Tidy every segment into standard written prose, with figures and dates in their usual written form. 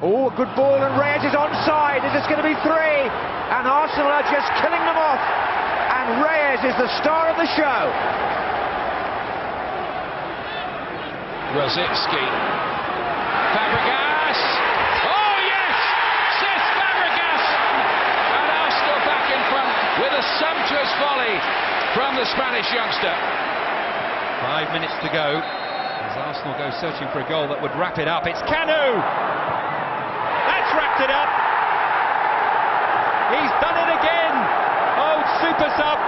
Oh, a good ball, and Reyes is onside. Is this going to be 3? And Arsenal are just killing them off. And Reyes is the star of the show. Arsenes.XI. Fabregas. Oh yes! Cesc Fabregas! And Arsenal back in front with a sumptuous volley from the Spanish youngster. 5 minutes to go as Arsenal go searching for a goal that would wrap it up. It's Canu! That's wrapped it up! He's done it again! Oh, super sub!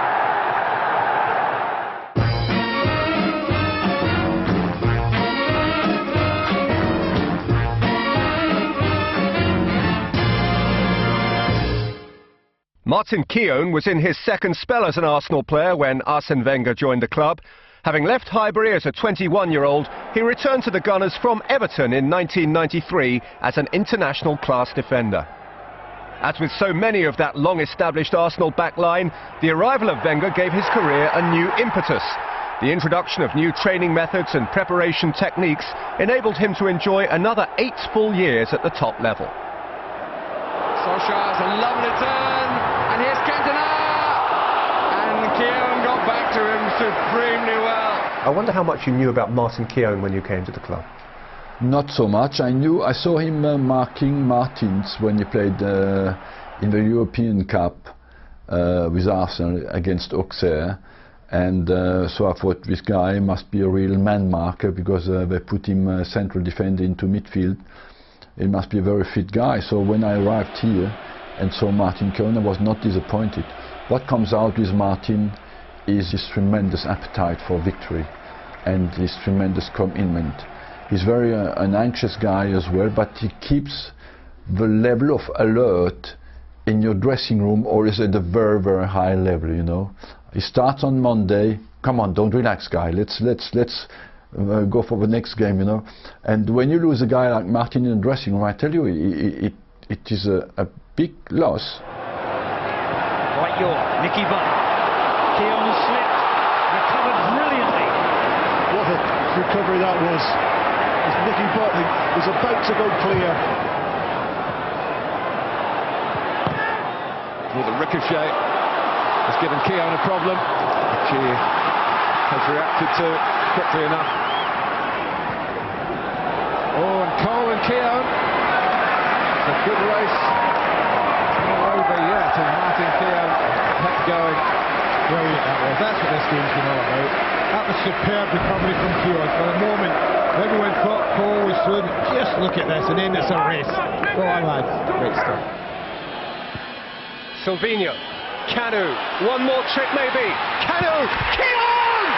Martin Keown was in his second spell as an Arsenal player when Arsene Wenger joined the club. Having left Highbury as a 21-year-old, he returned to the Gunners from Everton in 1993 as an international class defender. As with so many of that long-established Arsenal backline, the arrival of Wenger gave his career a new impetus. The introduction of new training methods and preparation techniques enabled him to enjoy another 8 full years at the top level. Solskjaer's a lovely turn, and here's Cantona! And Keown got back to him supremely well. I wonder how much you knew about Martin Keown when you came to the club. Not so much. I saw him marking Martins when he played in the European Cup with Arsenal against Auxerre, and so I thought this guy must be a real man marker because they put him central defender into midfield. He must be a very fit guy. So when I arrived here and saw Martin Keown, I was not disappointed. What comes out with Martin is his tremendous appetite for victory and his tremendous commitment. He's very an anxious guy as well, but he keeps the level of alert in your dressing room always at a very, very high level, you know. He starts on Monday, come on, don't relax, guy, let's go for the next game, you know. And when you lose a guy like Martin in the dressing room, I tell you, it is a big loss. Right, Nicky Butt. Keown has slipped, recovered brilliantly. What a recovery that was. As Nicky Butt was about to go clear. With a ricochet, has given Keown a problem, which he has reacted to quickly enough. Oh, and Cole and Keown. It's a good race. Not over yet, and Martin Keown kept going. Brilliant that was. That's what this game's been all about. That was superb recovery from Keown. For the moment, everyone thought Cole was through. Just look at this, and then it's a race. Go on, lads. Great stuff. Silvinho, Canu, one more trick maybe. Canu, Keown!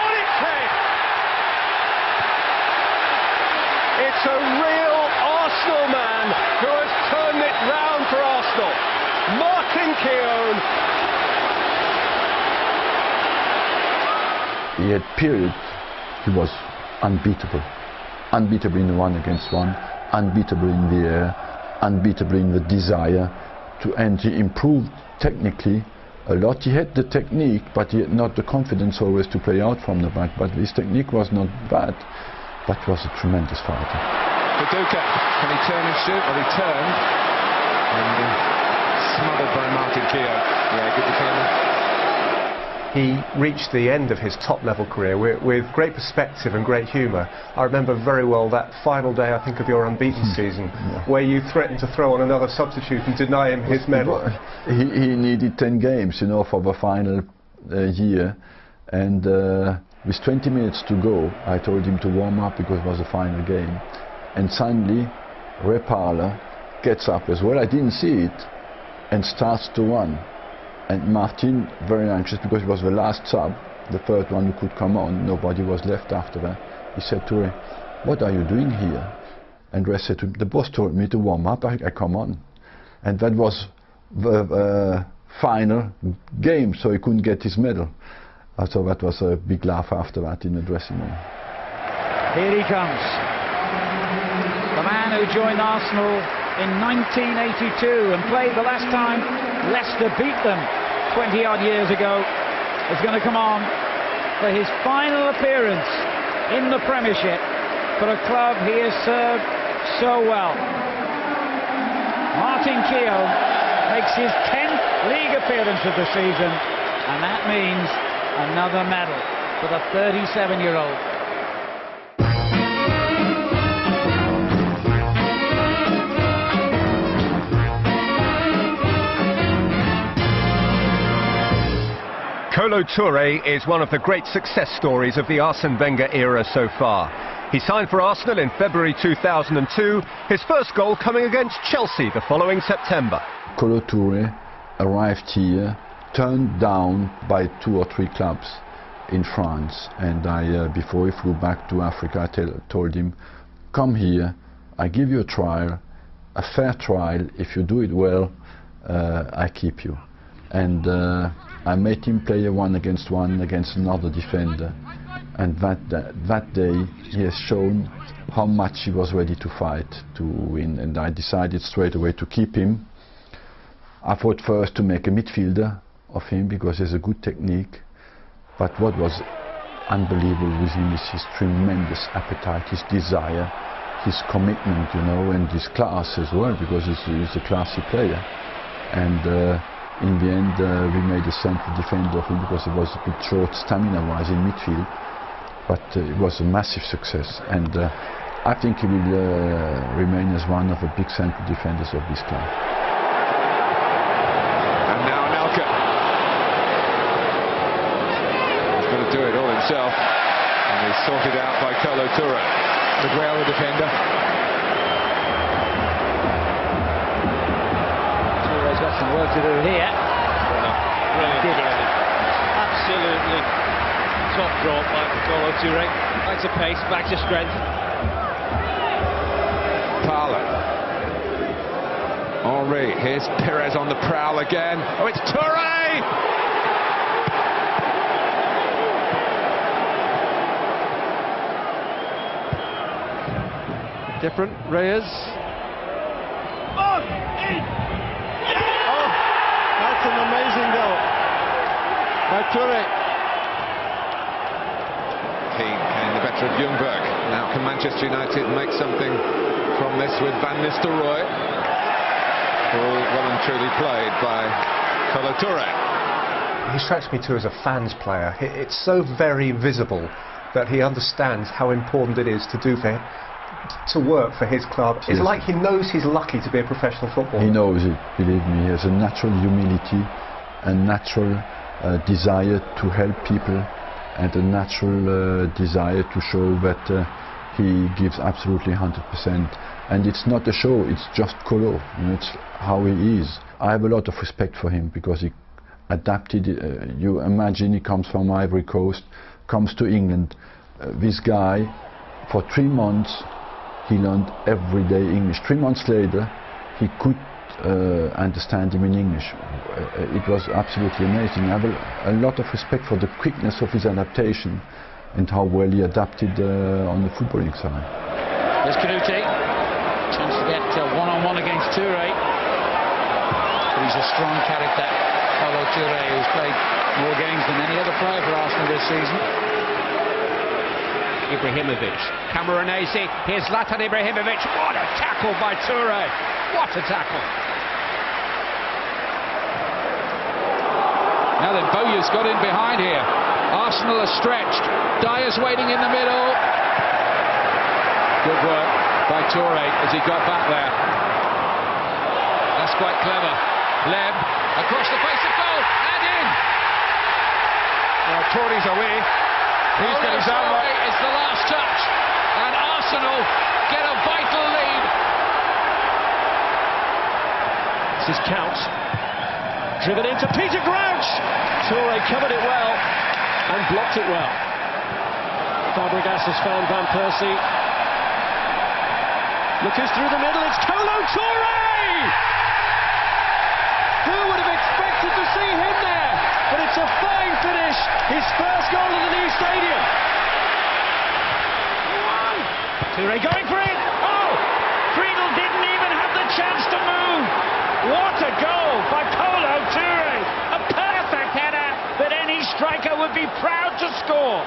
On its head! It's a real Arsenal man who has turned it round for Arsenal. Martin Keown. He had periods, he was unbeatable. Unbeatable in the 1-against-1, unbeatable in the air, unbeatable in the desire to, and he improved technically a lot. He had the technique, but he had not the confidence always to play out from the back. But his technique was not bad, but was a tremendous fighter. Paducah, can he turn and shoot? Well, he turned, and smothered by Martin Keown. Yeah, good defender. He reached the end of his top-level career with great perspective and great humour. I remember very well that final day, I think, of your unbeaten season, where you threatened to throw on another substitute and deny him his medal. He needed 10 games, you know, for the final year, and with 20 minutes to go, I told him to warm up because it was the final game. And suddenly, Ray Parlour gets up as well. I didn't see it, and starts to run. And Martin, very anxious because he was the last sub, the first one who could come on, nobody was left after that. He said to Ray, "What are you doing here?" And Ray said to him, "The boss told me to warm up, I come on." And that was the final game, so he couldn't get his medal. So that was a big laugh after that in the dressing room. Here he comes. The man who joined Arsenal in 1982 and played the last time Leicester beat them 20-odd years ago, is going to come on for his final appearance in the Premiership for a club he has served so well. Martin Keown makes his 10th league appearance of the season, and that means another medal for the 37-year-old. Kolo Touré is one of the great success stories of the Arsene Wenger era so far. He signed for Arsenal in February 2002, his first goal coming against Chelsea the following September. Kolo Touré arrived here, turned down by 2 or 3 clubs in France, and before he flew back to Africa, I told him, come here, I give you a trial, a fair trial. If you do it well, I keep you. And I made him play a 1-against-1 against another defender, and that day he has shown how much he was ready to fight to win, and I decided straight away to keep him. I thought first to make a midfielder of him because he has a good technique, but what was unbelievable with him is his tremendous appetite, his desire, his commitment, you know, and his class as well, because he's a classy player. And in the end, we made a central defender of him because he was a bit short stamina-wise in midfield, but it was a massive success, and I think he will remain as one of the big central defenders of this club. And now Anelka. He's got to do it all himself, and he's sorted out by Kolo Touré. Miguel, the defender. Touré's got some work to do here. Brilliant. Did it. Absolutely top drop by Kolo Touré. Back to pace, back to strength. Parla. Henri, here's Pires on the prowl again. Oh, it's Touré! Different, Reyes. Oh, that's an amazing goal by Touré. Keane came the better of Ljungberg. Now can Manchester United make something from this with Van Nistelrooy? All well and truly played by Kolo Touré. He strikes me too as a fans player. It's so very visible that he understands how important it is to work for his club. It's like he knows he's lucky to be a professional footballer. He knows it, believe me. He has a natural humility, a natural desire to help people, and a natural desire to show that he gives absolutely 100%. And it's not a show, it's just Kolo. You know, it's how he is. I have a lot of respect for him because he adapted. You imagine he comes from Ivory Coast, comes to England. This guy, for 3 months, he learned everyday English. 3 months later, he could understand him in English. It was absolutely amazing. I have a lot of respect for the quickness of his adaptation and how well he adapted on the footballing side. There's Canute. Chance to get one-on-one against Touré. But he's a strong character, Kolo Touré, who's played more games than any other player for Arsenal this season. Ibrahimovic, Camoranesi, here's Zlatan Ibrahimovic. What a tackle by Touré! What a tackle! Now then, Bowyer's got in behind here. Arsenal are stretched. Dyer's waiting in the middle. Good work by Touré as he got back there. That's quite clever. Leb across the face of goal and in. Touré's away. He's got his arm up. Is the last touch, and Arsenal get a vital lead. This is Counts. Driven into Peter Crouch. Touré covered it well and blocked it well. Fabregas has found Van Persie. Look who's through the middle. It's Kolo Touré. Who would have expected to see him there? But it's a fine finish. His first goal in the new stadium. Touré going for it. Oh! Friedel didn't even have the chance to move. What a goal by Kolo Touré. A perfect header that any striker would be proud to score.